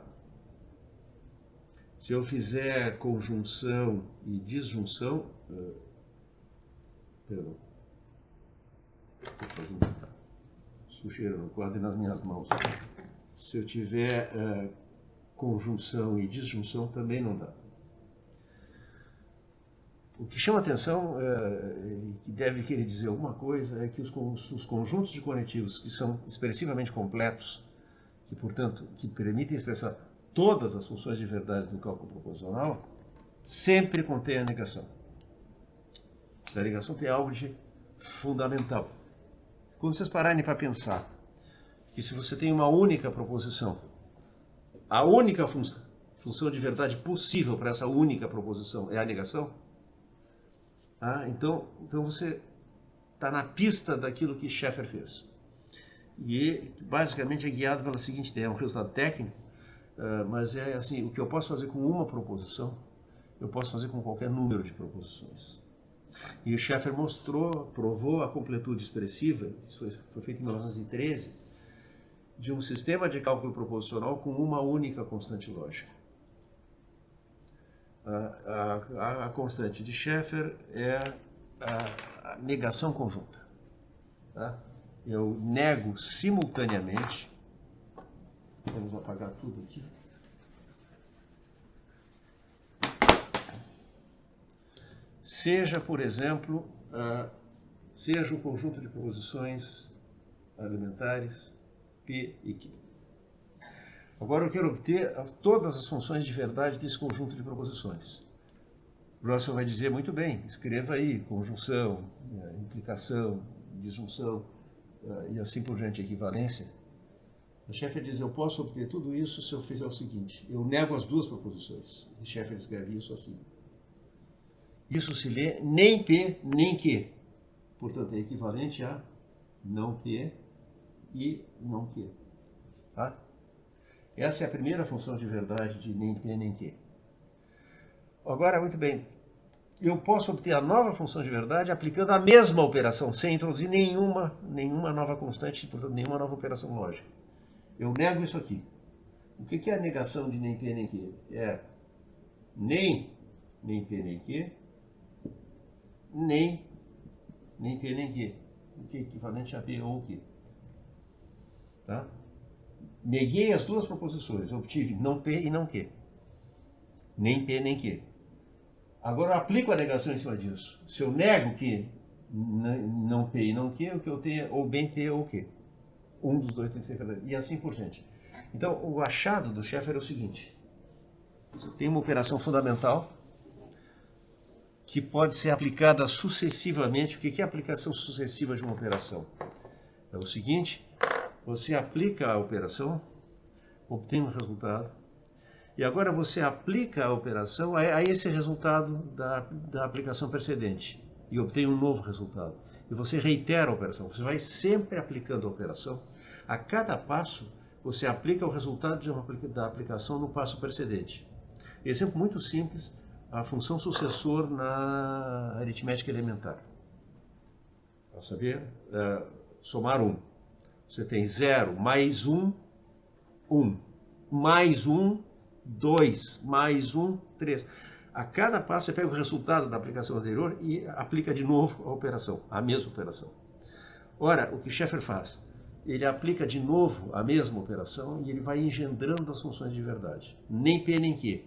Se eu fizer conjunção e disjunção, perdão, estou fazendo sujeira no quadro e nas minhas mãos. Se eu tiver conjunção e disjunção, também não dá. O que chama atenção, e que deve querer dizer alguma coisa, é que os conjuntos de conectivos que são expressivamente completos, que, portanto, que permitem expressar todas as funções de verdade do cálculo proposicional, sempre contêm a negação. A negação tem algo de fundamental. Quando vocês pararem para pensar que se você tem uma única proposição, a única função de verdade possível para essa única proposição é a negação, então você está na pista daquilo que Schaeffer fez. E basicamente é guiado pela seguinte ideia, é um resultado técnico, mas é assim, o que eu posso fazer com uma proposição, eu posso fazer com qualquer número de proposições. E o Schaeffer provou a completude expressiva, isso foi feito em 1913, de um sistema de cálculo proposicional com uma única constante lógica. A constante de Schaeffer é a negação conjunta. Tá? Eu nego simultaneamente, vamos apagar tudo aqui, seja, por exemplo, seja o conjunto de proposições elementares P e Q. Agora eu quero obter todas as funções de verdade desse conjunto de proposições. Russell vai dizer, muito bem, escreva aí conjunção, implicação, disjunção e assim por diante, equivalência. O Schaeffer diz, eu posso obter tudo isso se eu fizer o seguinte, eu nego as duas proposições. E Schaeffer escreve isso assim. Isso se lê nem P, nem Q. Portanto, é equivalente a não P e não Q. Tá? Essa é a primeira função de verdade de nem P nem Q. Agora, muito bem, eu posso obter a nova função de verdade aplicando a mesma operação, sem introduzir nenhuma nova constante, portanto, nenhuma nova operação lógica. Eu nego isso aqui. O que é a negação de nem P nem Q? É nem P nem Q, nem P nem Q, o que é equivalente a P ou Q. Tá? Neguei as duas proposições, obtive não P e não Q. Nem P nem Q. Agora eu aplico a negação em cima disso. Se eu nego que não P e não Q, o que eu tenho é ou bem P ou Q. Um dos dois tem que ser verdadeiro. E assim por diante. Então, o achado do Schaeffer é o seguinte. Você tem uma operação fundamental que pode ser aplicada sucessivamente. O que é a aplicação sucessiva de uma operação? É o seguinte, você aplica a operação, obtém um resultado, e agora você aplica a operação a esse resultado da aplicação precedente, e obtém um novo resultado. E você reitera a operação, você vai sempre aplicando a operação. A cada passo, você aplica o resultado da aplicação no passo precedente. Exemplo muito simples, a função sucessor na aritmética elementar. Para saber, somar 1. Você tem 0 mais 1, 1. Mais 1, 2, mais 1, 3. A cada passo você pega o resultado da aplicação anterior e aplica de novo a operação, a mesma operação. Ora, o que Schaeffer faz? Ele aplica de novo a mesma operação e ele vai engendrando as funções de verdade. Nem P nem Q.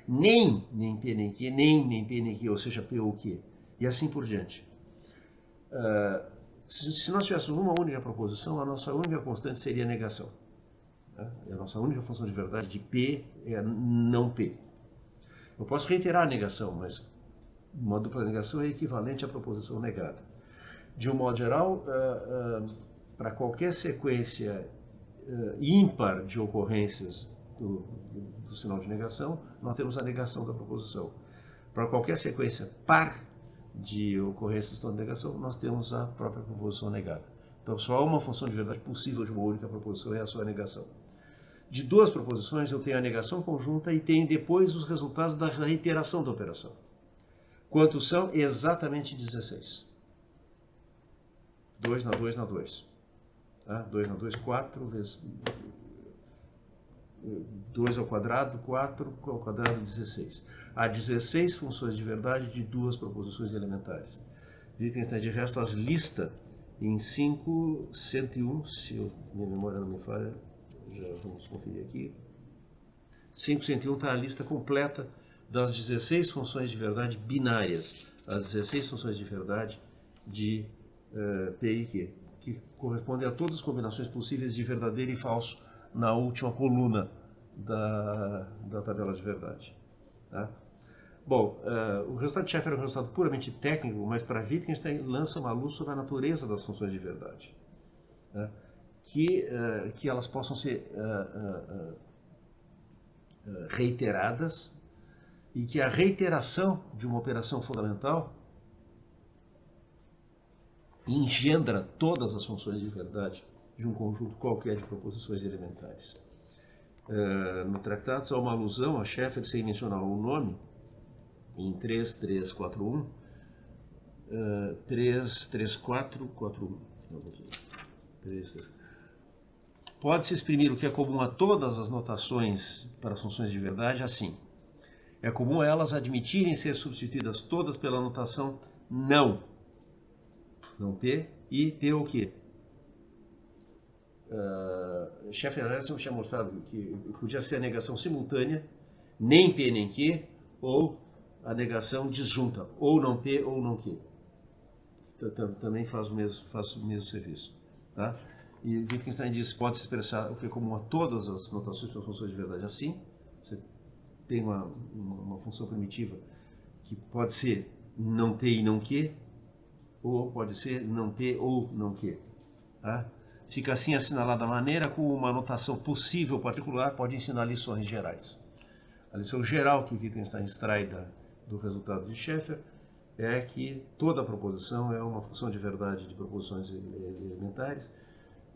Nem P nem Q, nem P nem Q, ou seja, P ou Q. E assim por diante. Se nós tivéssemos uma única proposição, a nossa única constante seria a negação. A nossa única função de verdade de P é não P. Eu posso reiterar a negação, mas uma dupla negação é equivalente à proposição negada. De um modo geral, para qualquer sequência ímpar de ocorrências do sinal de negação, nós temos a negação da proposição. Para qualquer sequência par de ocorrências de negação, nós temos a própria proposição negada. Então, só há uma função de verdade possível de uma única proposição, é a sua negação. De duas proposições, eu tenho a negação conjunta e tenho depois os resultados da reiteração da operação. Quantos são? Exatamente 16. 2 na 2 na 2. 2 na 2, 4 vezes 2 ao quadrado, 4 ao quadrado, 16. Há 16 funções de verdade de duas proposições elementares. Wittgenstein, de resto, as lista em 5.101, se minha memória não me falha, já vamos conferir aqui. 5.101 está a lista completa das 16 funções de verdade binárias, as 16 funções de verdade de P e Q, que correspondem a todas as combinações possíveis de verdadeiro e falso na última coluna da tabela de verdade. Tá? Bom, o resultado de Schaeffer é um resultado puramente técnico, mas para Wittgenstein lança uma luz sobre a natureza das funções de verdade. Tá? Que elas possam ser reiteradas e que a reiteração de uma operação fundamental engendra todas as funções de verdade de um conjunto qualquer de proposições elementares. No tratado há uma alusão a Schaeffer, sem mencionar o nome, em 3.3.4.1, 3.3.4.4.1. Pode-se exprimir o que é comum a todas as notações para funções de verdade assim. É comum a elas admitirem ser substituídas todas pela notação não. Não P e P ou Q. Schaeffer tinha mostrado que podia ser a negação simultânea, nem P nem Q, ou a negação disjunta, ou não P ou não Q. Também faz o mesmo serviço. Tá? E Wittgenstein diz que pode se expressar o que é comum a todas as notações para funções de verdade assim. Você tem uma função primitiva que pode ser não P e não Q, ou pode ser não P ou não Q. Tá? Fica assim assinalada a maneira como uma notação possível particular pode ensinar lições gerais. A lição geral que Wittgenstein extrai do resultado de Schaeffer é que toda proposição é uma função de verdade de proposições elementares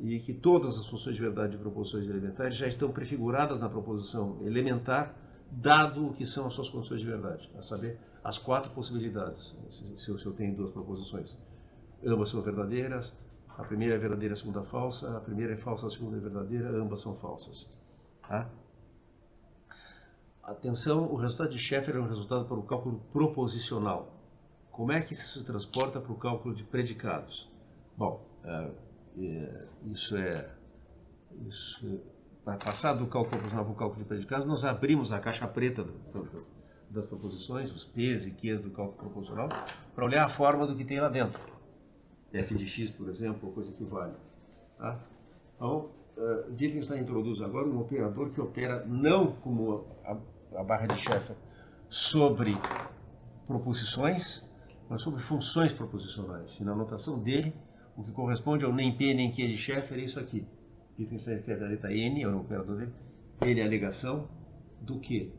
e que todas as funções de verdade de proposições elementares já estão prefiguradas na proposição elementar, dado o que são as suas condições de verdade, a saber, as 4 possibilidades, se eu tenho duas proposições. Ambas são verdadeiras, a primeira é verdadeira, a segunda é falsa, a primeira é falsa, a segunda é verdadeira, ambas são falsas. Tá? Atenção, o resultado de Schaeffer é um resultado para o cálculo proposicional. Como é que isso se transporta para o cálculo de predicados? Bom, para passar do cálculo proposicional para o cálculo de predicados, nós abrimos a caixa preta das proposições, os P's e Q's do cálculo proposicional, para olhar a forma do que tem lá dentro. F de x, por exemplo, ou coisa que vale. Tá? Então, Wittgenstein introduz agora um operador que opera não como a barra de Schaeffer sobre proposições, mas sobre funções proposicionais. E na notação dele, o que corresponde ao nem P nem Q de Schaeffer é isso aqui. Wittgenstein escreve a letra N, é o operador dele. Ele é a negação do que?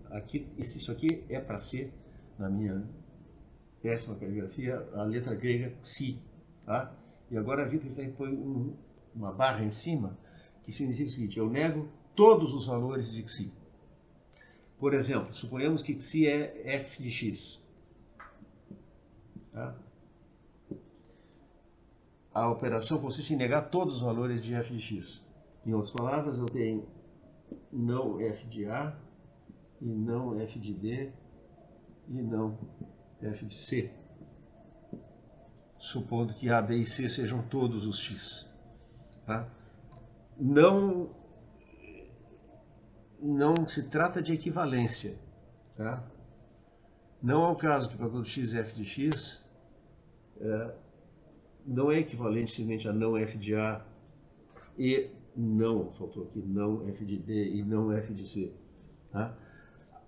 Isso aqui é para ser, na minha péssima caligrafia, a letra grega xi. Tá? E agora Wittgenstein põe uma barra em cima, que significa o seguinte: eu nego todos os valores de xi. Por exemplo, suponhamos que xi é f de x. Tá? A operação consiste em negar todos os valores de f de x. Em outras palavras, eu tenho não f de a e não f de b e não f de c, supondo que A, B e C sejam todos os x. Tá? Não se trata de equivalência. Tá? Não é o caso que para todo x f de x não é equivalente simplesmente a não f de A e não, faltou aqui, não f de B e não f de C. Tá?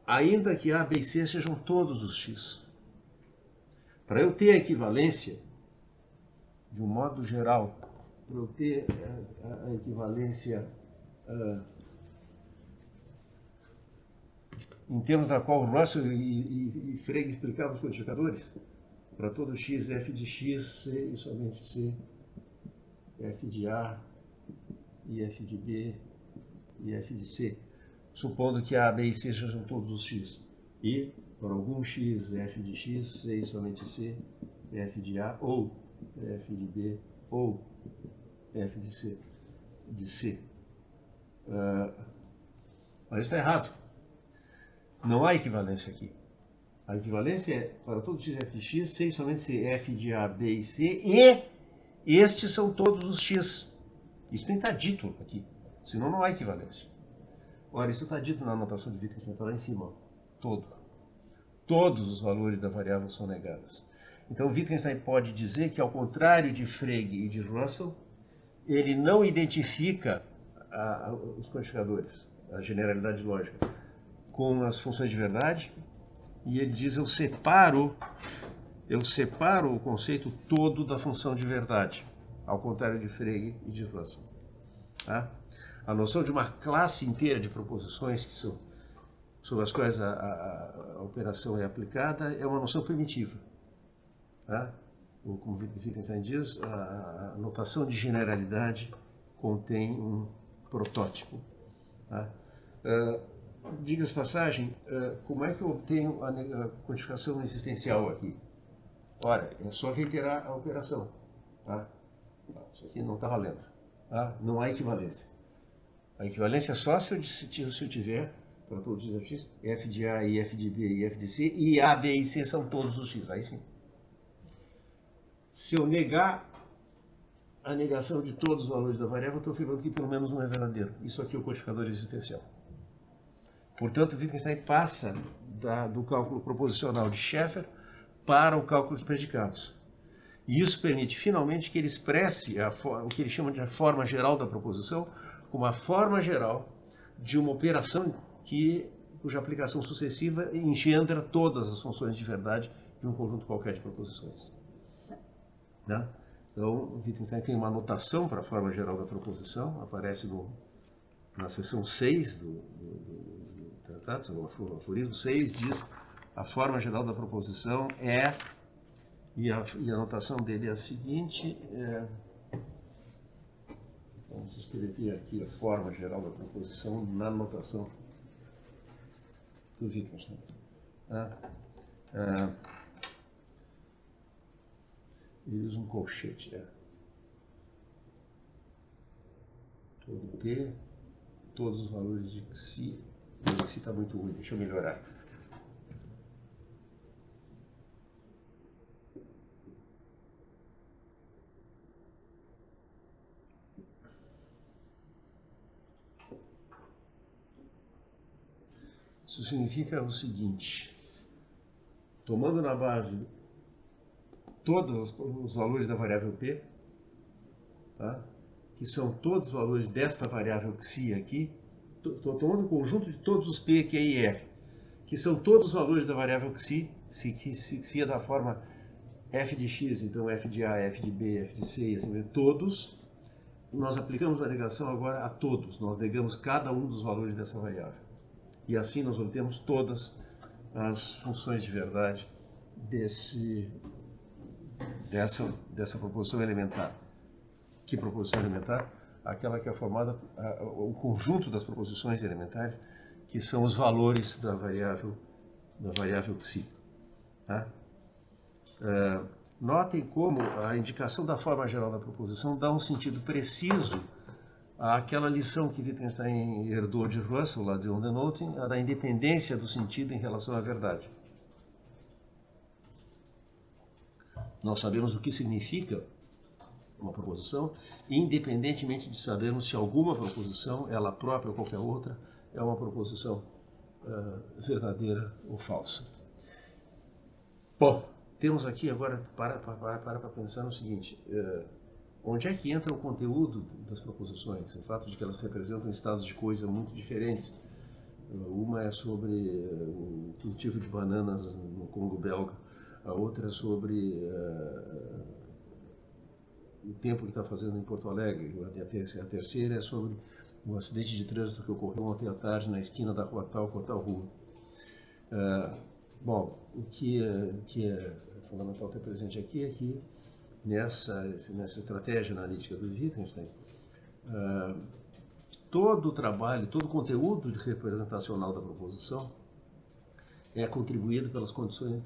Ainda que A, B e C sejam todos os x. Para eu ter a equivalência, de um modo geral, para eu ter a equivalência em termos da qual Russell e Frege explicavam os codificadores, para todo x, f de x, c e somente c, f de A e f de B e f de C, supondo que A, B e C sejam todos os x. E, para algum x, f de x, c e somente c, f de A ou f de B ou f de C. Mas está errado. Não há equivalência aqui. A equivalência é para todo x, f de x, c e somente c, f de A, B e C, e estes são todos os x. Isso tem que estar dito aqui, senão não há equivalência. Ora, isso está dito na anotação de Wittgenstein, está lá em cima, ó. Todos os valores da variável são negados. Então, Wittgenstein pode dizer que, ao contrário de Frege e de Russell, ele não identifica os codificadores, a generalidade lógica, com as funções de verdade, e ele diz: eu separo o conceito todo da função de verdade, ao contrário de Frege e de Russell. Tá? A noção de uma classe inteira de proposições que são sobre as quais a operação é aplicada é uma noção primitiva. Tá? Como Wittgenstein diz, a notação de generalidade contém um protótipo. Tá? Diga-se de passagem, como é que eu obtenho a quantificação existencial aqui? Ora, é só reiterar a operação. Tá? Isso aqui não está valendo. Tá? Não há equivalência. A equivalência é só se eu tiver, para todos os x, f de A e f de B e f de C, e A, B e C são todos os x. Aí sim. Se eu negar a negação de todos os valores da variável, eu estou afirmando que pelo menos um é verdadeiro. Isso aqui é o codificador existencial. Portanto, Wittgenstein passa do cálculo proposicional de Scheffer para o cálculo de predicados. E isso permite, finalmente, que ele expresse o que ele chama de forma geral da proposição como a forma geral de uma operação cuja aplicação sucessiva engendra todas as funções de verdade de um conjunto qualquer de proposições. Né? Então, Wittgenstein tem uma anotação para a forma geral da proposição, aparece na seção 6 do tratado, o aforismo 6 diz: a forma geral da proposição é, e a anotação dele é a seguinte, vamos escrever aqui a forma geral da proposição na anotação do Wittgenstein. Ele usa um colchete. Todo P, todos os valores de Xi. O Xi está muito ruim, deixa eu melhorar. Isso significa o seguinte: tomando na base todos os valores da variável P, tá? Que são todos os valores desta variável Xi aqui, estou tomando o conjunto de todos os P, Q e R, que são todos os valores da variável Xi, Xi é da forma f de x, então f de A, f de B, f de C, e assim, todos, nós aplicamos a negação agora a todos, nós negamos cada um dos valores dessa variável. E assim nós obtemos todas as funções de verdade dessa proposição elementar. Que proposição elementar? Aquela que é formada, o conjunto das proposições elementares, que são os valores da variável Xi. Tá? Notem como a indicação da forma geral da proposição dá um sentido preciso Aquela lição que Wittgenstein herdou de Russell, lá de On the Noting, a da independência do sentido em relação à verdade. Nós sabemos o que significa uma proposição, independentemente de sabermos se alguma proposição, ela própria ou qualquer outra, é uma proposição verdadeira ou falsa. Bom, temos aqui agora, para pensar no seguinte, onde é que entra o conteúdo das proposições? O fato de que elas representam estados de coisa muito diferentes. Uma é sobre o cultivo de bananas no Congo belga, a outra é sobre o tempo que está fazendo em Porto Alegre, a terceira é sobre um acidente de trânsito que ocorreu ontem à tarde na esquina da rua tal com a tal rua. Bom, o que é fundamental ter presente aqui é que nessa estratégia analítica do Wittgenstein, todo o trabalho, todo o conteúdo representacional da proposição é contribuído pelas condições,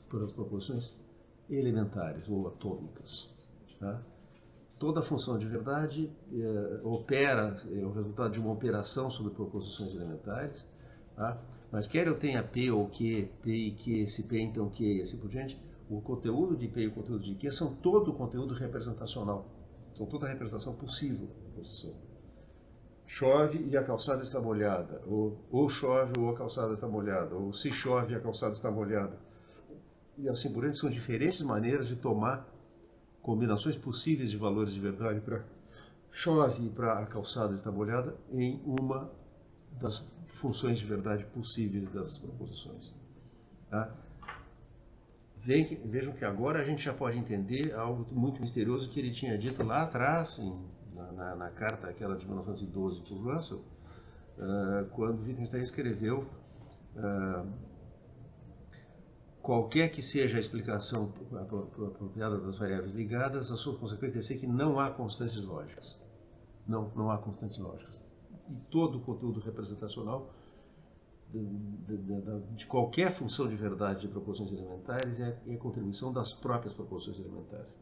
pelas proposições elementares ou atômicas. Tá? Toda função de verdade é o resultado de uma operação sobre proposições elementares, tá? Mas quer eu tenha P ou Q, P e Q, se P então Q e assim por diante, o conteúdo de P e o conteúdo de Q são todo o conteúdo representacional, são toda a representação possível da proposição. Chove e a calçada está molhada, ou chove ou a calçada está molhada, ou se chove e a calçada está molhada, e assim por diante. São diferentes maneiras de tomar combinações possíveis de valores de verdade para chove e para a calçada está molhada em uma das funções de verdade possíveis das proposições. Tá? Vejam que agora a gente já pode entender algo muito misterioso que ele tinha dito lá atrás, na carta aquela de 1912 por Russell, quando Wittgenstein escreveu qualquer que seja a explicação apropriada das variáveis ligadas, a sua consequência deve ser que não há constantes lógicas. Não há constantes lógicas. E todo o conteúdo representacional de qualquer função de verdade de proposições elementares é a contribuição das próprias proposições elementares.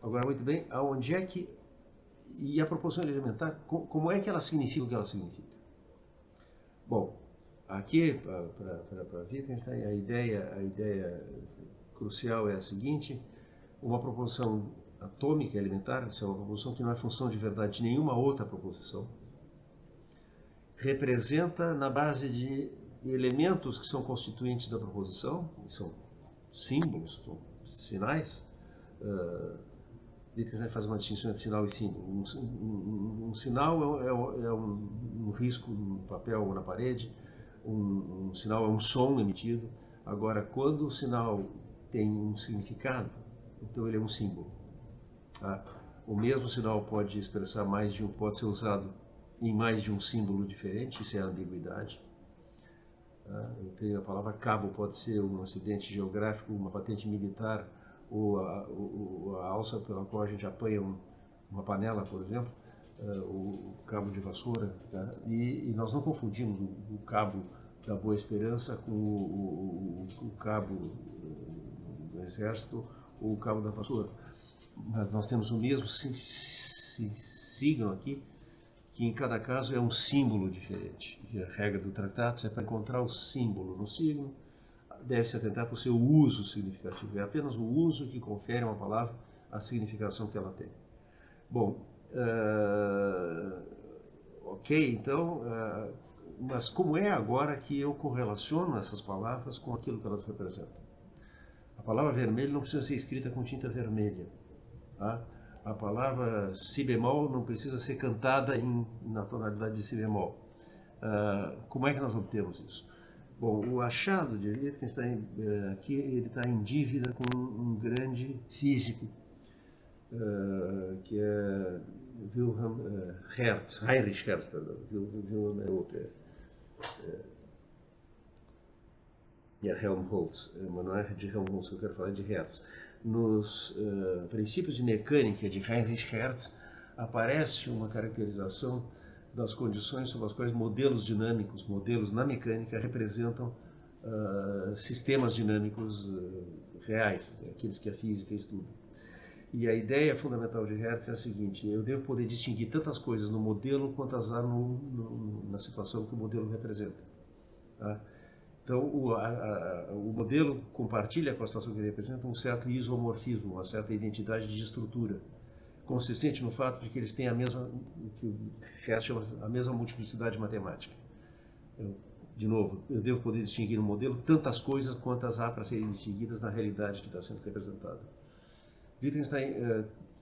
Agora, muito bem, aonde é que... E a proposição elementar, como é que ela significa o que ela significa? Bom, aqui, para Wittgenstein, a ideia crucial é a seguinte: uma proposição atômica elementar, isso é uma proposição que não é função de verdade de nenhuma outra proposição, representa na base de elementos que são constituintes da proposição, são símbolos, são sinais. Wittgenstein faz uma distinção entre sinal e símbolo. Um sinal é um risco no papel ou na parede, um sinal é um som emitido. Agora, quando o sinal tem um significado, então ele é um símbolo. Tá? O mesmo sinal pode expressar pode ser usado em mais de um símbolo diferente, isso é a ambiguidade. Tá? Então, a palavra cabo pode ser um acidente geográfico, uma patente militar, ou a alça pela qual a gente apanha uma panela, por exemplo, o cabo de vassoura. Tá? E nós não confundimos o cabo da Boa Esperança com o cabo do Exército ou o cabo da vassoura. Mas nós temos o mesmo signo aqui, que em cada caso é um símbolo diferente. E a regra do tratado é para encontrar o símbolo no signo, deve-se atentar para o seu uso significativo. É apenas o uso que confere a uma palavra a significação que ela tem. Bom, ok, então, mas como é agora que eu correlaciono essas palavras com aquilo que elas representam? A palavra vermelho não precisa ser escrita com tinta vermelha. Tá? A palavra si bemol não precisa ser cantada na tonalidade de si bemol. Como é que nós obtemos isso? Bom, o achado de Wittgenstein aqui, ele está em dívida com um grande físico, que é Heinrich Hertz, perdão. Wilhelm é outro, é Helmholtz, mas não é de Helmholtz que eu quero falar, é de Hertz. Nos princípios de mecânica de Heinrich Hertz aparece uma caracterização das condições sob as quais modelos dinâmicos, modelos na mecânica, representam sistemas dinâmicos reais, aqueles que a física estuda. E a ideia fundamental de Hertz é a seguinte: eu devo poder distinguir tantas coisas no modelo quanto as há na situação que o modelo representa. Tá? Então, o modelo compartilha com a situação que ele representa um certo isomorfismo, uma certa identidade de estrutura, consistente no fato de que eles têm a mesma, que o Hertz chama a mesma multiplicidade matemática. De novo, eu devo poder distinguir no modelo tantas coisas quantas há para serem distinguidas na realidade que está sendo representada. Wittgenstein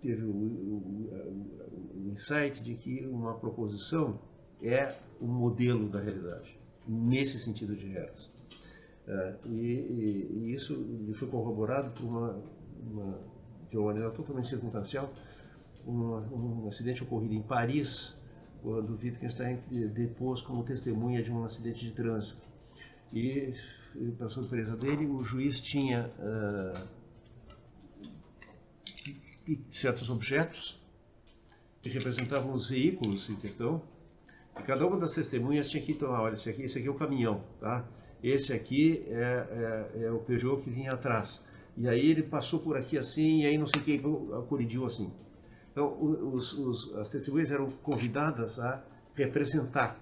teve o insight de que uma proposição é um modelo da realidade, nesse sentido de Hertz. E isso lhe foi corroborado por de uma maneira totalmente circunstancial, um acidente ocorrido em Paris, quando Wittgenstein depôs como testemunha de um acidente de trânsito. E, para surpresa dele, o juiz tinha certos objetos que representavam os veículos em questão, e cada uma das testemunhas tinha que tomar: olha, esse aqui é o caminhão, tá? Esse aqui é o Peugeot que vinha atrás. E aí ele passou por aqui assim, e aí não sei quem colidiu assim. Então, as testemunhas eram convidadas a representar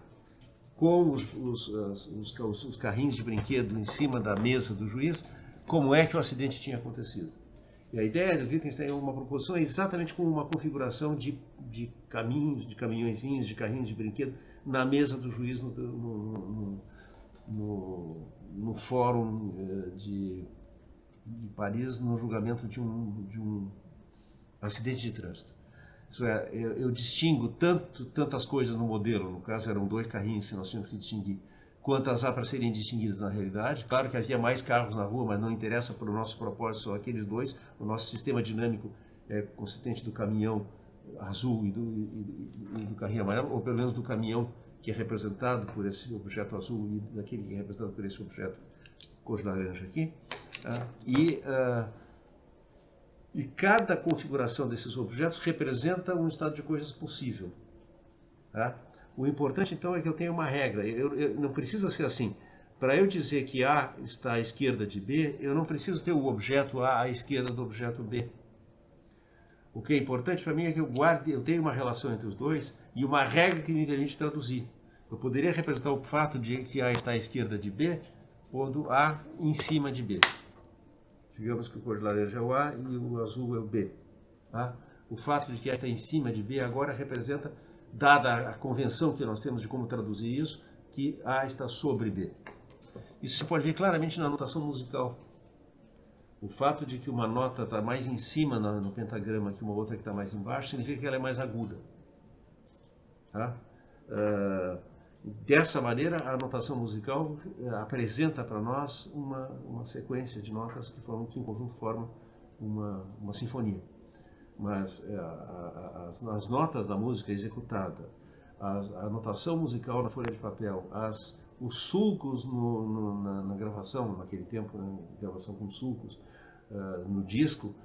com os carrinhos de brinquedo em cima da mesa do juiz como é que o acidente tinha acontecido. E a ideia do Wittgenstein é uma proposição exatamente como uma configuração de caminhos, de caminhõezinhos, de carrinhos de brinquedo na mesa do juiz no fórum de Paris, no julgamento de um acidente de trânsito. Isso é, eu distingo tantas coisas no modelo, no caso eram 2 carrinhos que nós tínhamos que distinguir, quantas há para serem distinguidas na realidade. Claro que havia mais carros na rua, mas não interessa para o nosso propósito, só aqueles 2. O nosso sistema dinâmico é consistente do caminhão azul e do carrinho amarelo, ou pelo menos do caminhão que é representado por esse objeto azul e daquele que é representado por esse objeto cor de laranja aqui. E cada configuração desses objetos representa um estado de coisas possível. Tá? O importante, então, é que eu tenha uma regra. Não precisa ser assim. Para eu dizer que A está à esquerda de B, eu não preciso ter o objeto A à esquerda do objeto B. O que é importante para mim é que eu tenho uma relação entre os dois e uma regra que me permite traduzir. Eu poderia representar o fato de que A está à esquerda de B, pondo A em cima de B. Digamos que o cor de laranja é o A e o azul é o B. Tá? O fato de que A está em cima de B agora representa, dada a convenção que nós temos de como traduzir isso, que A está sobre B. Isso se pode ver claramente na notação musical. O fato de que uma nota está mais em cima no pentagrama que uma outra que está mais embaixo, significa que ela é mais aguda. Tá? Dessa maneira, a notação musical apresenta para nós uma sequência de notas que em conjunto formam uma sinfonia. Mas as notas da música executada, a notação musical na folha de papel, os sulcos na gravação, naquele tempo, gravação com sulcos, no disco,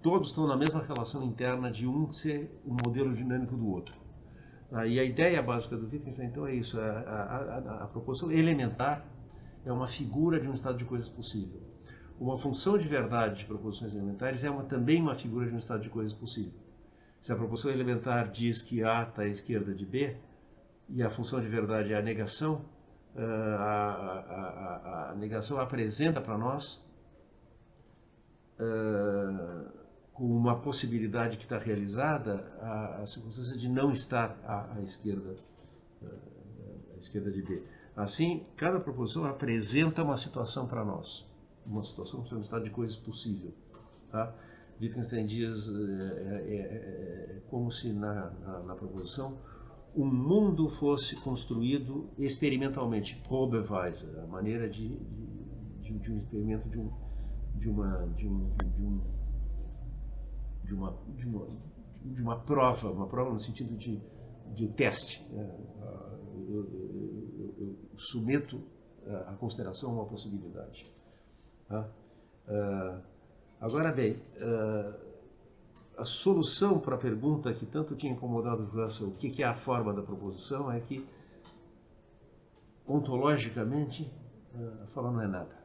todos estão na mesma relação interna de um ser um modelo dinâmico do outro. E a ideia básica do Wittgenstein, então, é isso. A proposição elementar é uma figura de um estado de coisas possível. Uma função de verdade de proposições elementares é também uma figura de um estado de coisas possível. Se a proposição elementar diz que A está à esquerda de B, e a função de verdade é a negação, a negação apresenta para nós com uma possibilidade que está realizada a circunstância de não estar à esquerda de B. Assim, cada proposição apresenta uma situação para nós, uma situação, um estado de coisas possível. Tá? Wittgenstein diz como se na proposição o mundo fosse construído experimentalmente, Probeweise, a maneira de um experimento de uma prova no sentido de teste. Eu submeto a consideração uma possibilidade. Tá? Agora bem, a solução para a pergunta que tanto tinha incomodado o Russell, o que é a forma da proposição, é que, ontologicamente, a forma não é nada.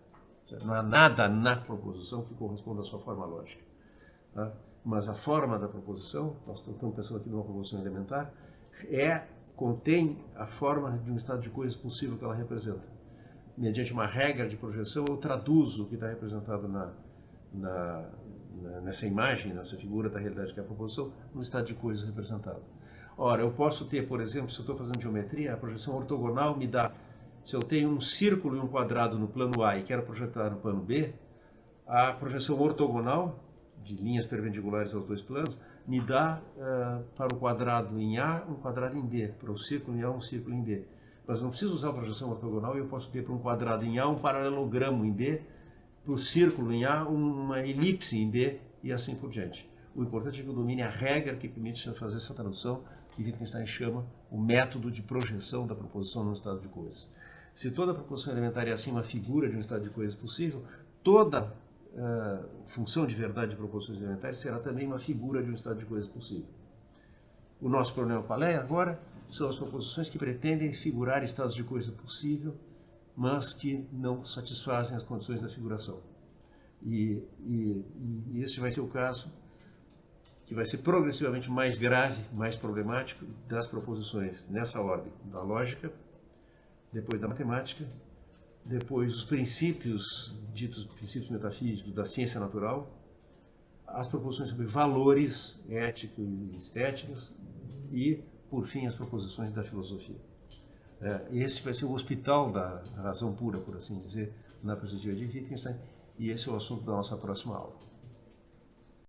Não há nada na proposição que corresponda à sua forma lógica. Tá? mas a forma da proposição, nós estamos pensando aqui numa proposição elementar, contém a forma de um estado de coisas possível que ela representa. Mediante uma regra de projeção, eu traduzo o que está representado nessa imagem, nessa figura da realidade que é a proposição, no estado de coisas representado. Ora, eu posso ter, por exemplo, se eu estou fazendo geometria, a projeção ortogonal me dá, se eu tenho um círculo e um quadrado no plano A e quero projetar no plano B, a projeção ortogonal, de linhas perpendiculares aos dois planos, me dá para o quadrado em A, um quadrado em B, para o círculo em A, um círculo em B. Mas eu não preciso usar a projeção ortogonal e eu posso ter para um quadrado em A um paralelogramo em B, para o círculo em A uma elipse em B e assim por diante. O importante é que eu domine a regra que permite fazer essa tradução, que Wittgenstein chama o método de projeção da proposição num estado de coisas. Se toda proposição elementar é assim uma figura de um estado de coisas possível, toda função de verdade de proposições elementares será também uma figura de um estado de coisas possível. O nosso problema qual é agora? São as proposições que pretendem figurar estados de coisa possível, mas que não satisfazem as condições da figuração. E esse vai ser o caso que vai ser progressivamente mais grave, mais problemático das proposições nessa ordem da lógica, depois da matemática, depois os princípios, ditos princípios metafísicos da ciência natural, as proposições sobre valores éticos e estéticos e, por fim, as proposições da filosofia. Esse vai ser o hospital da razão pura, por assim dizer, na perspectiva de Wittgenstein, e esse é o assunto da nossa próxima aula.